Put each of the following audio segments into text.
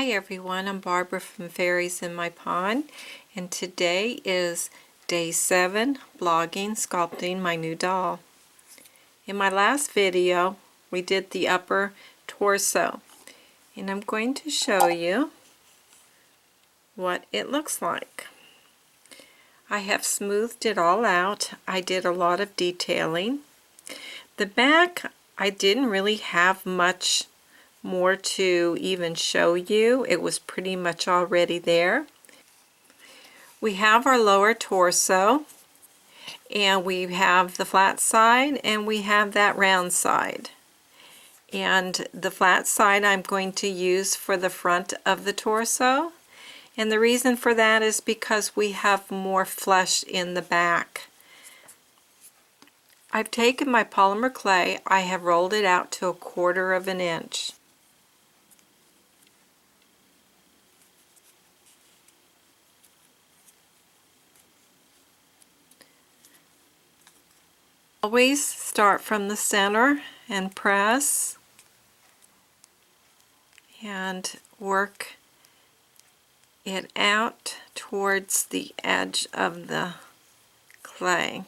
Hi everyone, I'm Barbara from Fairies in My Pond, and today is day 7 blogging, sculpting my new doll. In my last video we did the upper torso, and I'm going to show you what it looks like. I have smoothed it all out. I did a lot of detailing. The back, I didn't really have much more to even show you. It was pretty much already there. We have our lower torso, and we have the flat side, and we have that round side. And the flat side I'm going to use for the front of the torso, and the reason for that is because we have more flesh in the back. I've taken my polymer clay, I have rolled it out to 1/4 of an inch. Always start from the center and press and work it out towards the edge of the clay.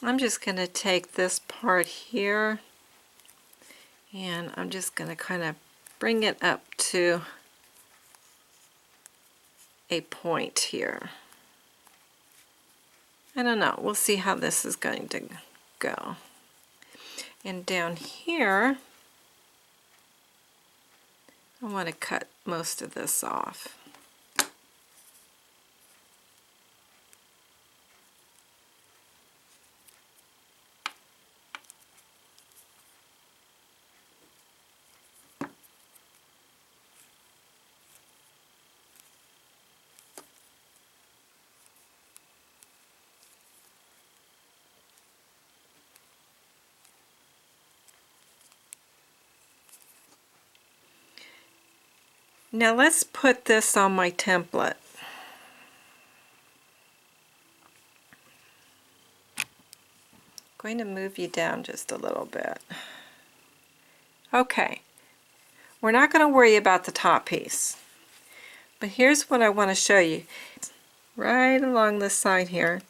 I'm just going to take this part here and I'm just going to kind of bring it up to a point here. I don't know, we'll see how this is going to go. And down here I want to cut most of this off. Now let's put this on my template. I'm going to move you down just a little bit. Okay, we're not going to worry about the top piece, but here's what I want to show you. Right along this side here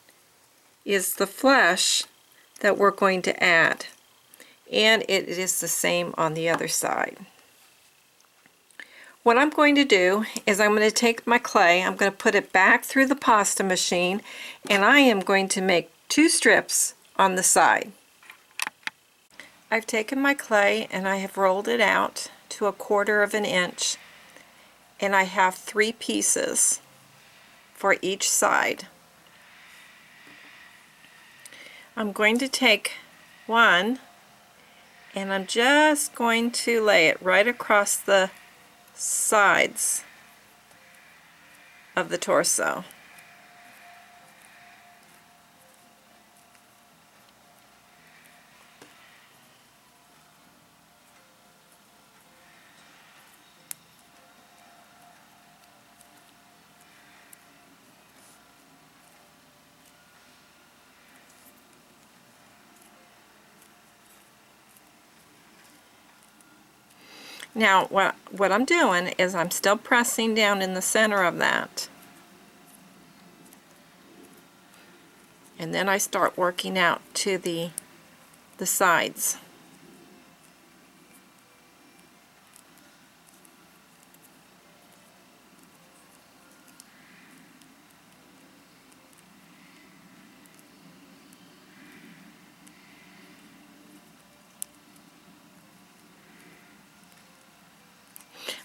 is the flesh that we're going to add, and it is the same on the other side. What I'm going to do is I'm going to take my clay, I'm going to put it back through the pasta machine, and I am going to make 2 strips on the side. I've taken my clay and I have rolled it out to 1/4 of an inch, and I have 3 pieces for each side. I'm going to take one and I'm just going to lay it right across the sides of the torso. Now what I'm doing is I'm still pressing down in the center of that, and then I start working out to the sides.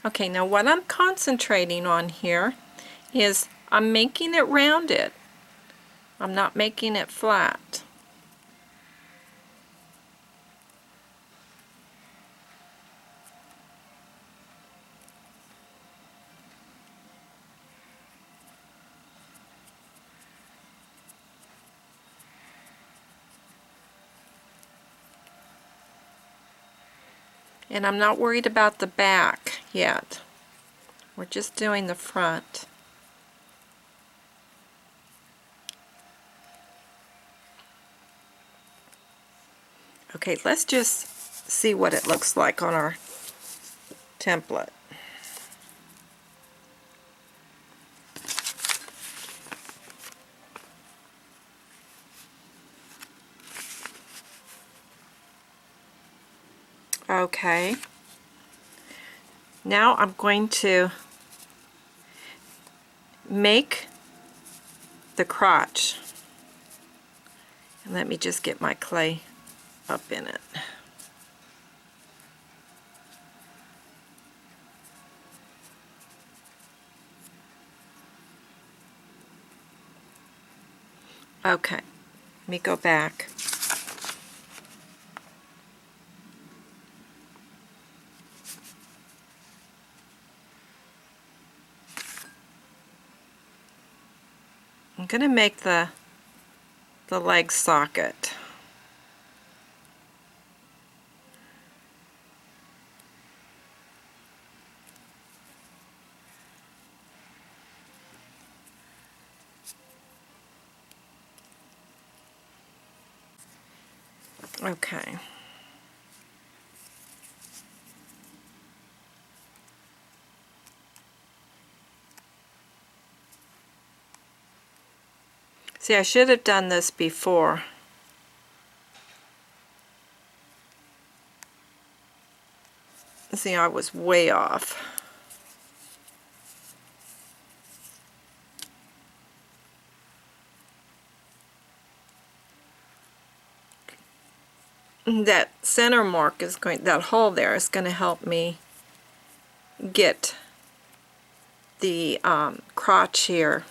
Okay, now what I'm concentrating on here is I'm making it rounded. I'm not making it flat. And I'm not worried about the back yet. We're just doing the front. Okay, let's just see what it looks like on our template. Okay, now I'm going to make the crotch. And let me just get my clay up in it. Okay, let me go back. I'm going to make the leg socket. Okay. See, I should have done this before. See, I was way off. That center mark is going, that hole there is going to help me get the crotch here.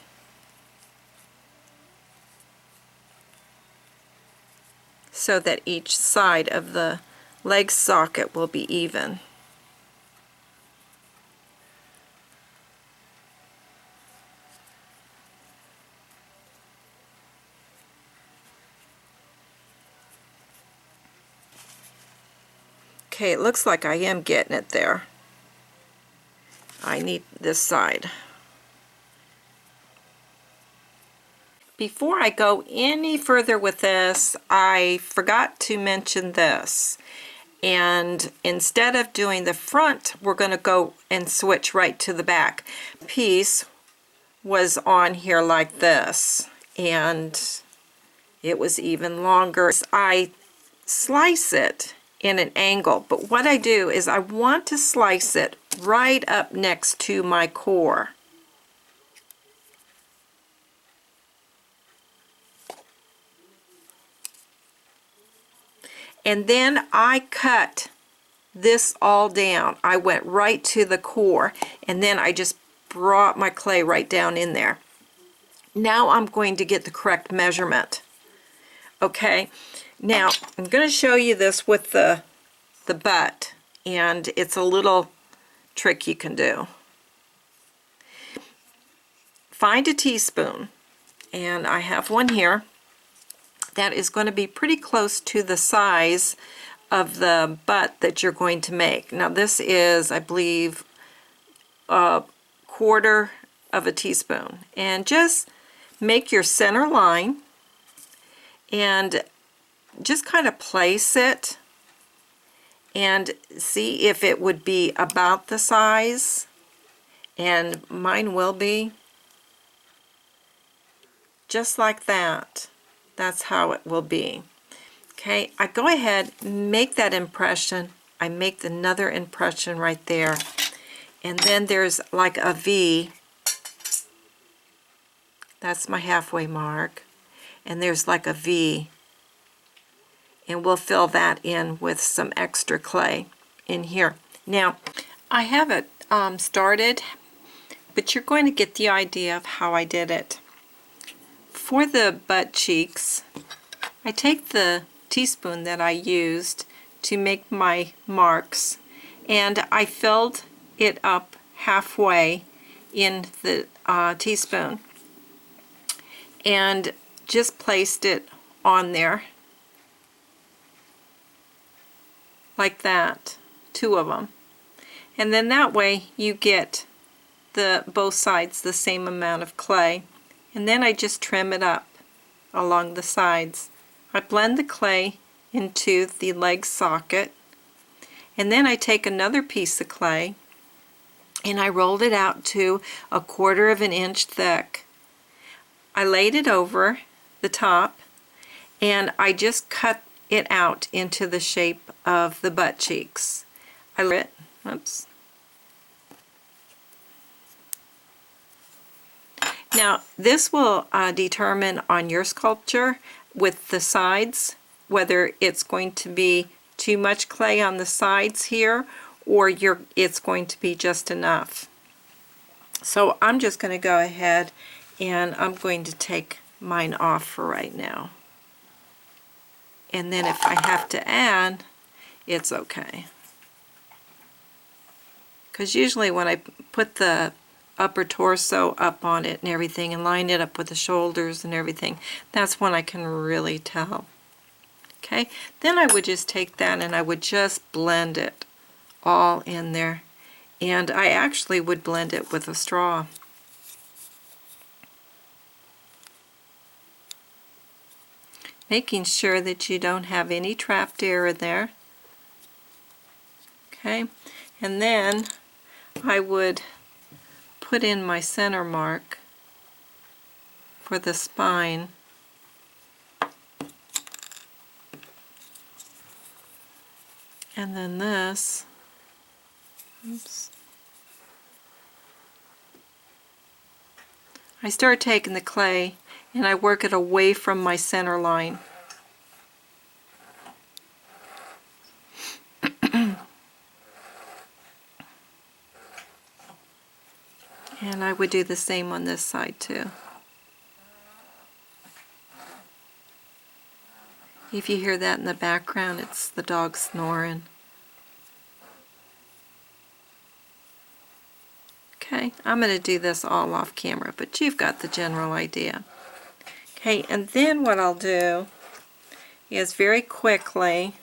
So that each side of the leg socket will be even. Okay, it looks like I am getting it there. I need this side. Before I go any further with this, I forgot to mention this. And instead of doing the front, we're going to go and switch right to the back. Piece was on here like this, and it was even longer. I slice it in an angle, but what I do is I want to slice it right up next to my core. And then I cut this all down. I went right to the core, and then I just brought my clay right down in there. Now I'm going to get the correct measurement. Okay, now I'm going to show you this with the butt, and it's a little trick you can do. Find a teaspoon, and I have one here that is going to be pretty close to the size of the butt that you're going to make. Now this is, I believe, a quarter of a teaspoon, and just make your center line and just kind of place it and see if it would be about the size, and mine will be just like that. That's how it will be. Okay, I go ahead, make that impression. I make another impression right there, and then there's like a V. That's my halfway mark, and there's like a V, and we'll fill that in with some extra clay in here. Now I have it started, but you're going to get the idea of how I did it. For the butt cheeks, I take the teaspoon that I used to make my marks, and I filled it up halfway in the teaspoon and just placed it on there like that, two of them, and then that way you get both sides the same amount of clay. And then I just trim it up along the sides. I blend the clay into the leg socket And then I take another piece of clay and I rolled it out to 1/4 of an inch thick. I laid it over the top and I just cut it out into the shape of the butt cheeks. Oops. Now this will determine on your sculpture with the sides whether it's going to be too much clay on the sides here or it's going to be just enough. So I'm just going to go ahead and I'm going to take mine off for right now. And then if I have to add, it's okay. Because usually when I put the upper torso up on it and everything and line it up with the shoulders and everything, that's when I can really tell. Okay, then I would just take that and I would just blend it all in there. And I actually would blend it with a straw. Making sure that you don't have any trapped air in there. Okay, and then I would put in my center mark for the spine. And then this, oops. I start taking the clay and I work it away from my center line. And I would do the same on this side too. If you hear that in the background, it's the dog snoring. Okay, I'm going to do this all off camera, but you've got the general idea. Okay, and then what I'll do is very quickly,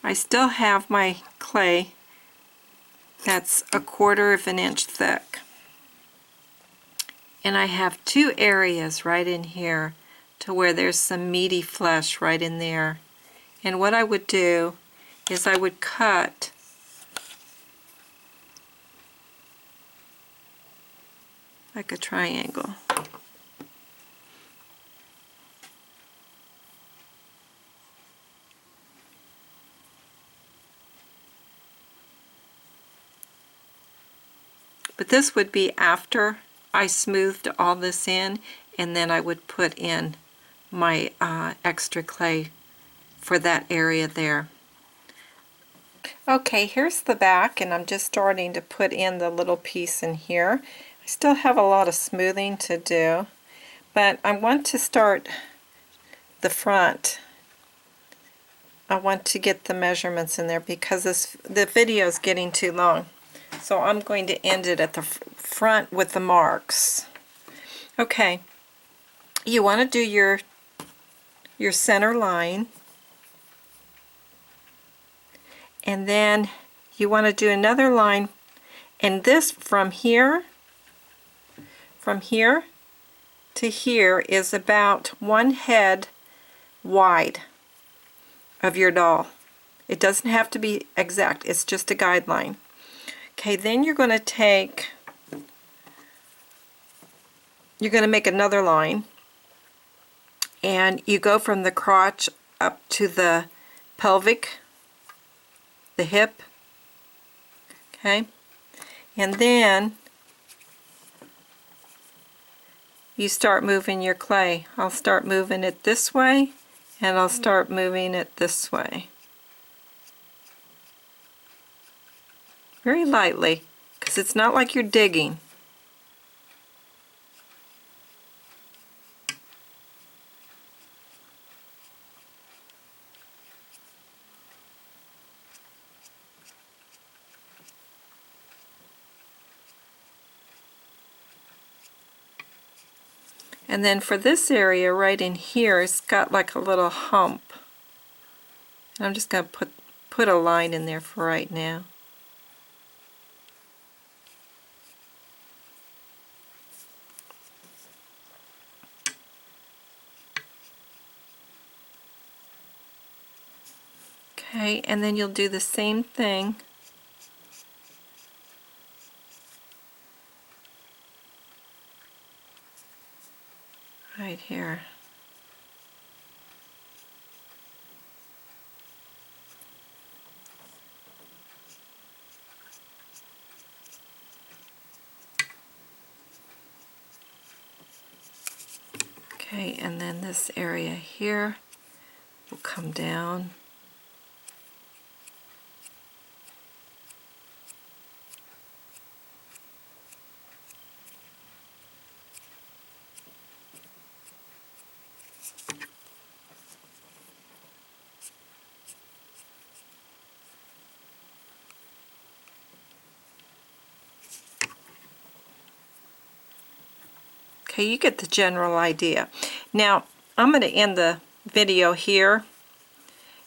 I still have my clay that's 1/4 of an inch thick. And I have two areas right in here to where there's some meaty flesh right in there. And what I would do is I would cut like a triangle. But this would be after I smoothed all this in, and then I would put in my extra clay for that area there. Okay, here's the back, and I'm just starting to put in the little piece in here. I still have a lot of smoothing to do, but I want to start the front. I want to get the measurements in there because the video is getting too long. So I'm going to end it at the front with the marks. Okay, you want to do your center line, and then you want to do another line, and this from here to here is about 1 head wide of your doll. It doesn't have to be exact, it's just a guideline. Okay, then you're going to make another line, and you go from the crotch up to the pelvic, the hip, okay, and then you start moving your clay. I'll start moving it this way, and I'll start moving it this way. Very lightly, because it's not like you're digging. And then for this area right in here, it's got like a little hump. And I'm just going to put a line in there for right now. Okay, and then you'll do the same thing right here. Okay, and then this area here will come down. Okay, you get the general idea. Now, I'm going to end the video here,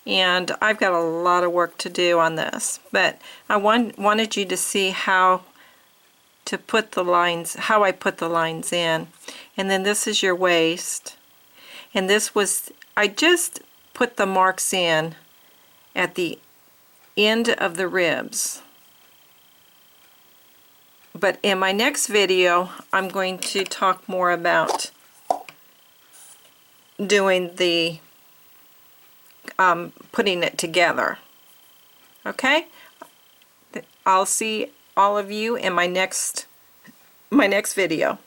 and I've got a lot of work to do on this, but I wanted you to see how to put the lines, how I put the lines in. And then this is your waist, and this was, I just put the marks in at the end of the ribs. But in my next video, I'm going to talk more about doing the putting it together. Okay? I'll see all of you in my next video.